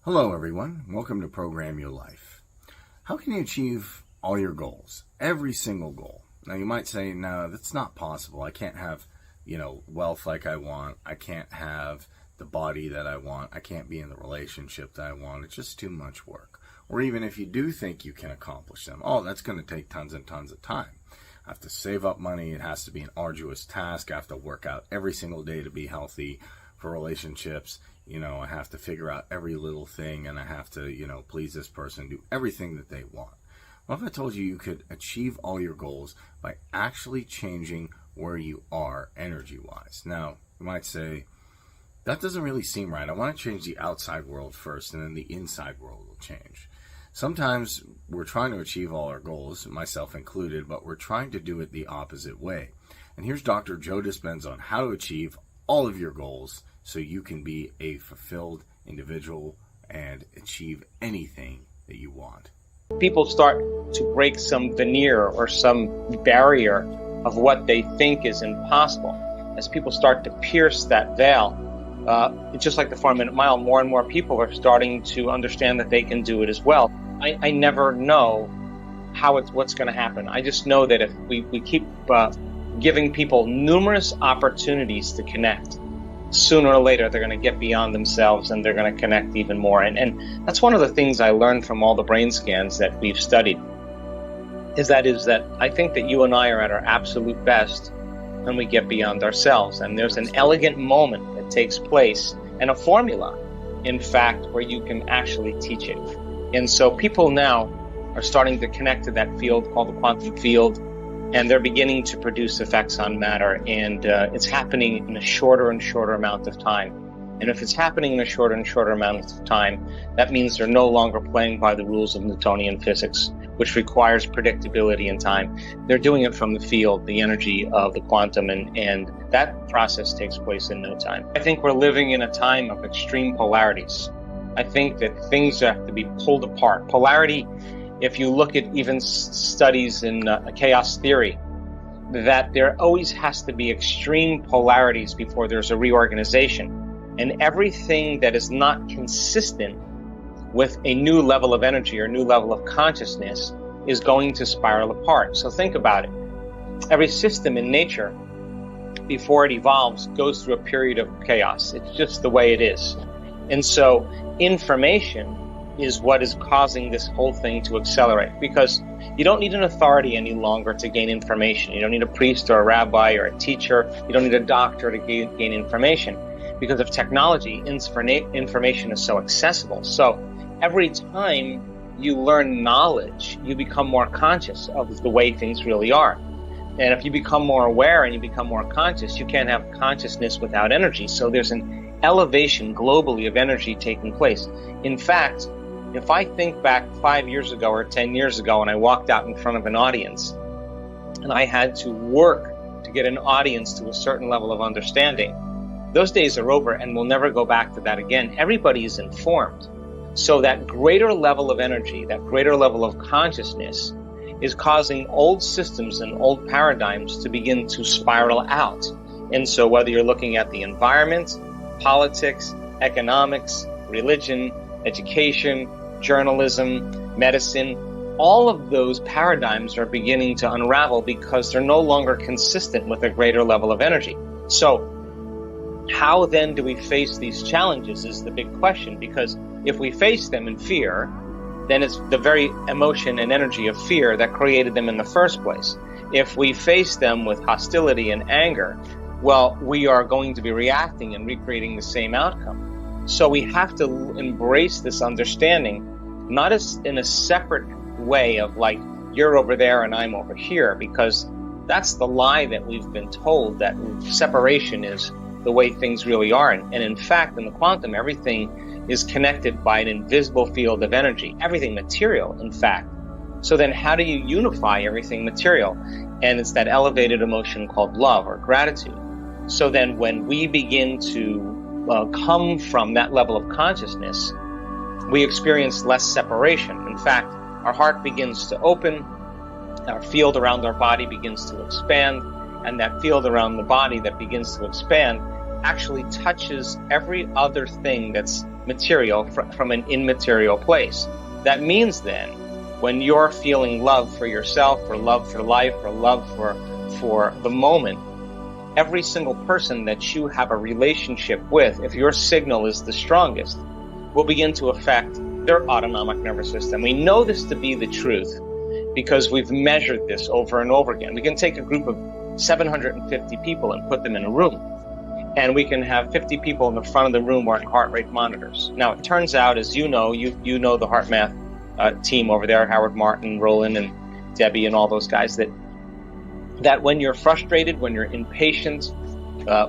Hello everyone, welcome to Program Your Life. How can you achieve all your goals? Every single goal. Now you might say, no, that's not possible. I can't have, wealth like I want. I can't have the body that I want. I can't be in the relationship that I want. It's just too much work. Or even if you do think you can accomplish them, that's going to take tons and tons of time. I have to save up money. It has to be an arduous task. I have to work out every single day to be healthy. For relationships, I have to figure out every little thing, and I have to, please this person, do everything that they want. What if I told you you could achieve all your goals by actually changing where you are energy-wise? Now, you might say, that doesn't really seem right. I want to change the outside world first, and then the inside world will change. Sometimes we're trying to achieve all our goals, myself included, but we're trying to do it the opposite way. And here's Dr. Joe Dispenza on how to achieve all of your goals so you can be a fulfilled individual and achieve anything that you want. People start to break some veneer or some barrier of what they think is impossible. As people start to pierce that veil, it's just like the 4-minute mile, more and more people are starting to understand that they can do it as well. I never know what's going to happen. I just know that if we keep giving people numerous opportunities to connect, sooner or later they're going to get beyond themselves and they're going to connect even more. And that's one of the things I learned from all the brain scans that we've studied, is that I think that you and I are at our absolute best when we get beyond ourselves. And there's an elegant moment that takes place and a formula, in fact, where you can actually teach it. And so people now are starting to connect to that field called the quantum field, and they're beginning to produce effects on matter, and it's happening in a shorter and shorter amount of time. And if it's happening in a shorter and shorter amount of time, that means they're no longer playing by the rules of Newtonian physics, which requires predictability in time. They're doing it from the field, the energy of the quantum, and that process takes place in no time. I think we're living in a time of extreme polarities. I think that things have to be pulled apart. Polarity, if you look at even studies in chaos theory, that there always has to be extreme polarities before there's a reorganization. And everything that is not consistent with a new level of energy or new level of consciousness is going to spiral apart. So think about it. Every system in nature, before it evolves, goes through a period of chaos. It's just the way it is. And so information is what is causing this whole thing to accelerate, because you don't need an authority any longer to gain information. You don't need a priest or a rabbi or a teacher. You don't need a doctor to gain information. Because of technology, information is so accessible. So every time you learn knowledge, you become more conscious of the way things really are. And if you become more aware and you become more conscious, you can't have consciousness without energy. So there's an elevation globally of energy taking place. In fact, if I think back 5 years ago or 10 years ago and I walked out in front of an audience and I had to work to get an audience to a certain level of understanding, those days are over and we'll never go back to that again. Everybody is informed. So that greater level of energy, that greater level of consciousness is causing old systems and old paradigms to begin to spiral out. And so whether you're looking at the environment, politics, economics, religion, education, journalism, medicine, all of those paradigms are beginning to unravel because they're no longer consistent with a greater level of energy. So how then do we face these challenges is the big question, because if we face them in fear, then it's the very emotion and energy of fear that created them in the first place. If we face them with hostility and anger, well, we are going to be reacting and recreating the same outcome. So we have to embrace this understanding, not as in a separate way of like, you're over there and I'm over here, because that's the lie that we've been told, that separation is the way things really are. And in fact, in the quantum, everything is connected by an invisible field of energy, everything material, in fact. So then how do you unify everything material? And it's that elevated emotion called love or gratitude. So then when we begin to come from that level of consciousness, we experience less separation. In fact, our heart begins to open, our field around our body begins to expand, and that field around the body that begins to expand actually touches every other thing that's material from an immaterial place. That means then, when you're feeling love for yourself, or love for life, or love for the moment, every single person that you have a relationship with, if your signal is the strongest, will begin to affect their autonomic nervous system. We know this to be the truth because we've measured this over and over again. We can take a group of 750 people and put them in a room, and we can have 50 people in the front of the room wearing heart rate monitors. Now, it turns out, as you know the heart math team over there, Howard Martin, Roland, and Debbie, and all those guys, that when you're frustrated, when you're impatient,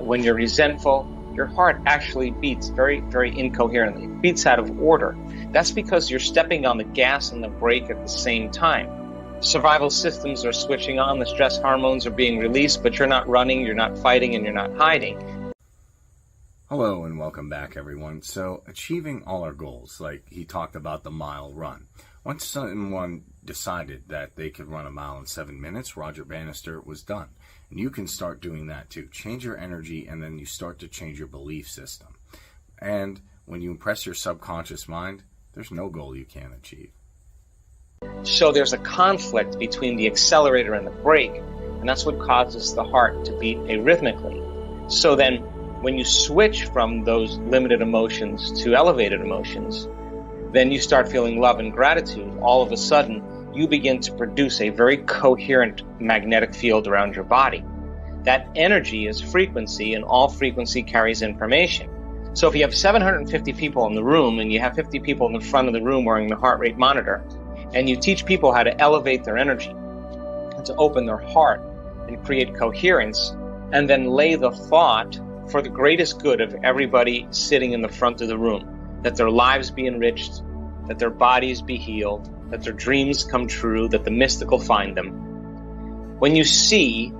when you're resentful, your heart actually beats very, very incoherently. It beats out of order. That's because you're stepping on the gas and the brake at the same time. Survival systems are switching on, the stress hormones are being released, but you're not running, you're not fighting, and you're not hiding. Hello and welcome back, everyone. So, achieving all our goals, like he talked about the mile run. Once someone decided that they could run a mile in 7 minutes, Roger Bannister was done. And you can start doing that too. Change your energy, and then you start to change your belief system. And when you impress your subconscious mind, there's no goal you can't achieve. So there's a conflict between the accelerator and the brake, and that's what causes the heart to beat arrhythmically. So then, when you switch from those limited emotions to elevated emotions, then you start feeling love and gratitude. All of a sudden, you begin to produce a very coherent magnetic field around your body. That energy is frequency, and all frequency carries information. So if you have 750 people in the room, and you have 50 people in the front of the room wearing the heart rate monitor, and you teach people how to elevate their energy, and to open their heart, and create coherence, and then lay the thought for the greatest good of everybody sitting in the front of the room, that their lives be enriched, that their bodies be healed, that their dreams come true, that the mystical find them. When you see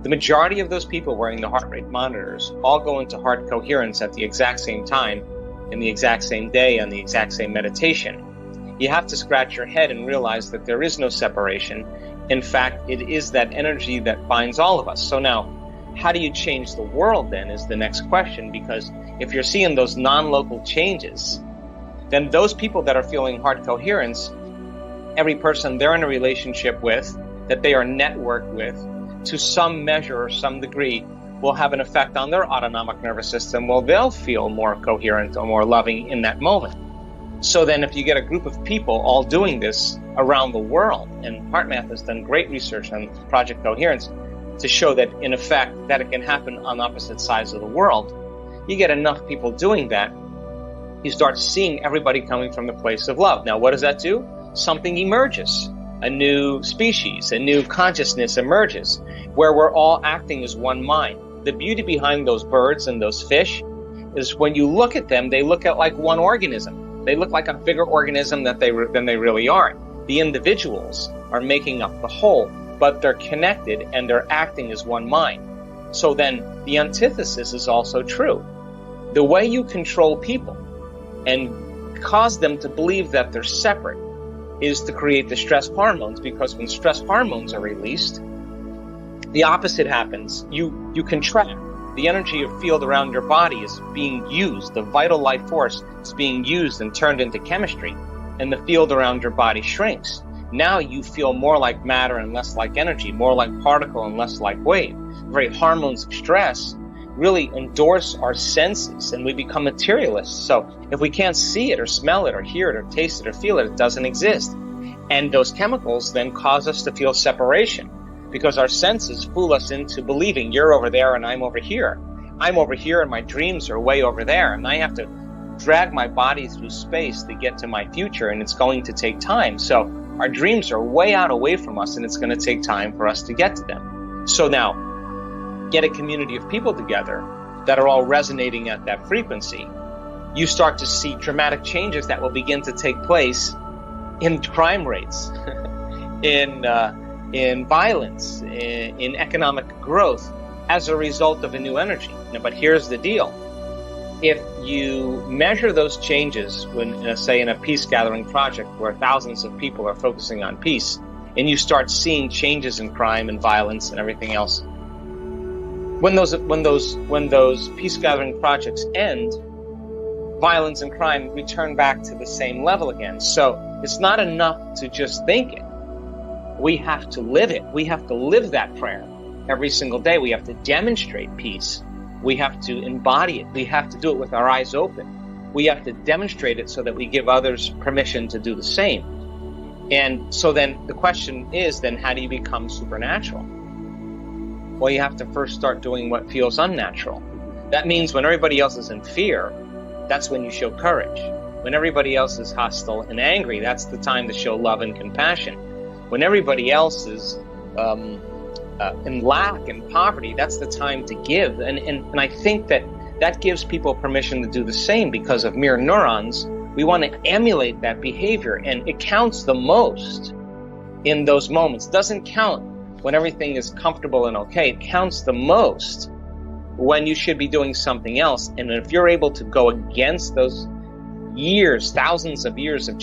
the majority of those people wearing the heart rate monitors all go into heart coherence at the exact same time, in the exact same day, on the exact same meditation, you have to scratch your head and realize that there is no separation. In fact, it is that energy that binds all of us. So now, how do you change the world then is the next question, because if you're seeing those non-local changes, then those people that are feeling heart coherence, every person they're in a relationship with, that they are networked with, to some measure or some degree, will have an effect on their autonomic nervous system. Well, they'll feel more coherent or more loving in that moment. So then if you get a group of people all doing this around the world, and HeartMath has done great research on Project Coherence to show that, in effect, that it can happen on opposite sides of the world, you get enough people doing that, you start seeing everybody coming from the place of love. Now, what does that do? Something emerges. A new species, a new consciousness emerges, where we're all acting as one mind. The beauty behind those birds and those fish is when you look at them, they look at like one organism. They look like a bigger organism than they really are. The individuals are making up the whole, but they're connected and they're acting as one mind. So then the antithesis is also true. The way you control people and cause them to believe that they're separate is to create the stress hormones, because when stress hormones are released, the opposite happens. You contract. The energy of field around your body is being used. The vital life force is being used and turned into chemistry, and the field around your body shrinks. Now you feel more like matter and less like energy, more like particle and less like wave. The very hormones of stress really endorse our senses, and we become materialists. So if we can't see it or smell it or hear it or taste it or feel it, it doesn't exist. And those chemicals then cause us to feel separation, because our senses fool us into believing you're over there and I'm over here. I'm over here and my dreams are way over there, and I have to drag my body through space to get to my future, and it's going to take time. So our dreams are way out away from us, and it's going to take time for us to get to them. So now, get a community of people together that are all resonating at that frequency. You start to see dramatic changes that will begin to take place in crime rates, in violence, in economic growth as a result of a new energy. Now, but here's the deal. If you measure those changes when, say, in a peace gathering project where thousands of people are focusing on peace, and you start seeing changes in crime and violence and everything else, when those peace gathering projects end, violence and crime return back to the same level again. So it's not enough to just think it. We have to live it. We have to live that prayer every single day. We have to demonstrate peace. We have to embody it. We have to do it with our eyes open. We have to demonstrate it so that we give others permission to do the same. And so then the question is, then how do you become supernatural? Well, you have to first start doing what feels unnatural. That means when everybody else is in fear, that's when you show courage. When everybody else is hostile and angry, that's the time to show love and compassion. When everybody else is in lack and poverty, that's the time to give. And I think that gives people permission to do the same because of mirror neurons. We want to emulate that behavior, and it counts the most in those moments. It doesn't count when everything is comfortable and okay. It counts the most when you should be doing something else. And if you're able to go against those years, thousands of years of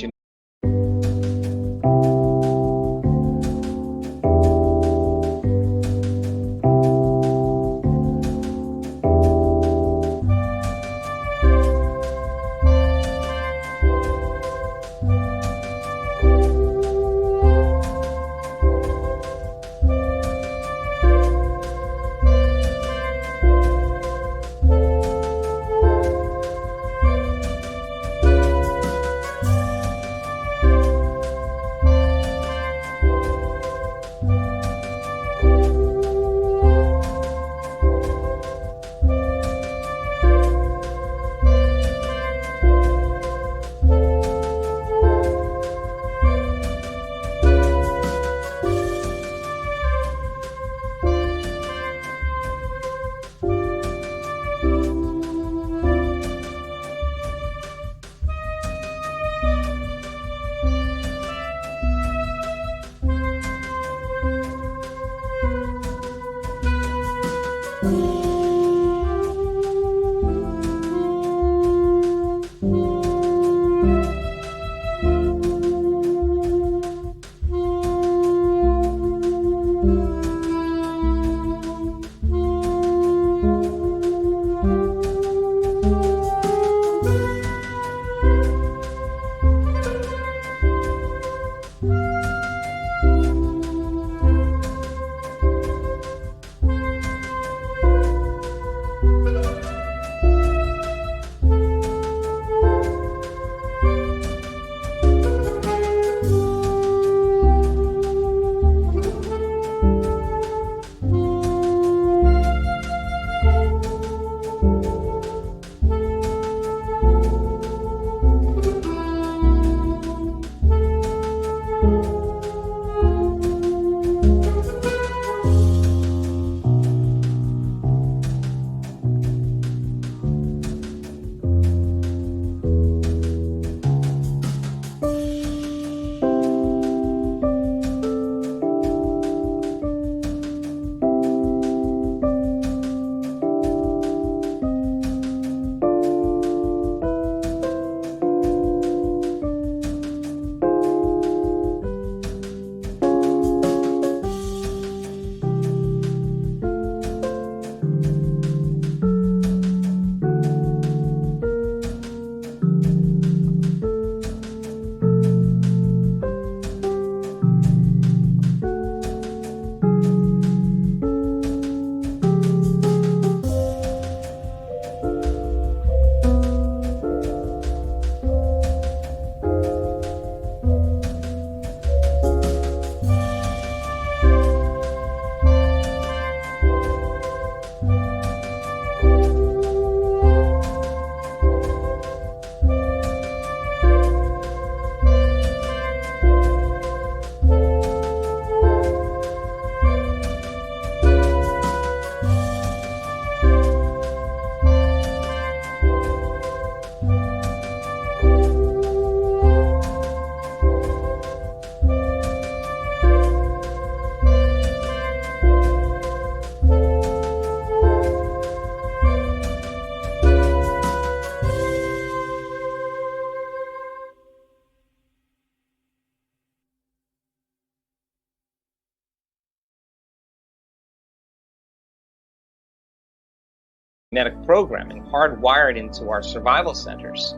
genetic programming hardwired into our survival centers,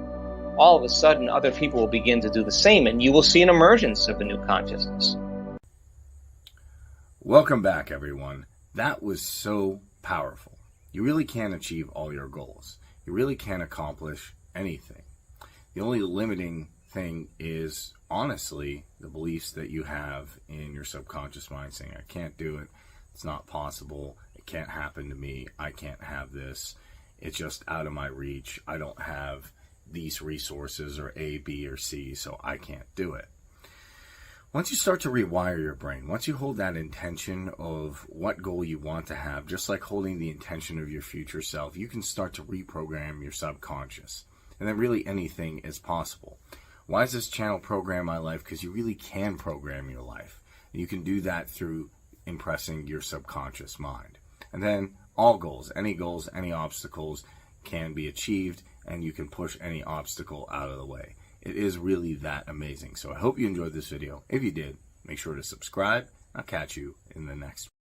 all of a sudden other people will begin to do the same, and you will see an emergence of a new consciousness. Welcome back, everyone. That was so powerful. You really can achieve all your goals. You really can accomplish anything. The only limiting thing is, honestly, the beliefs that you have in your subconscious mind saying, I can't do it, it's not possible, it can't happen to me, I can't have this, it's just out of my reach, I don't have these resources or A, B, or C, so I can't do it. Once you start to rewire your brain, once you hold that intention of what goal you want to have, just like holding the intention of your future self, you can start to reprogram your subconscious. And then really anything is possible. Why is this channel Program My Life? Because you really can program your life. And you can do that through impressing your subconscious mind. And then all goals, any obstacles can be achieved, and you can push any obstacle out of the way. It is really that amazing. So I hope you enjoyed this video. If you did, make sure to subscribe. I'll catch you in the next one.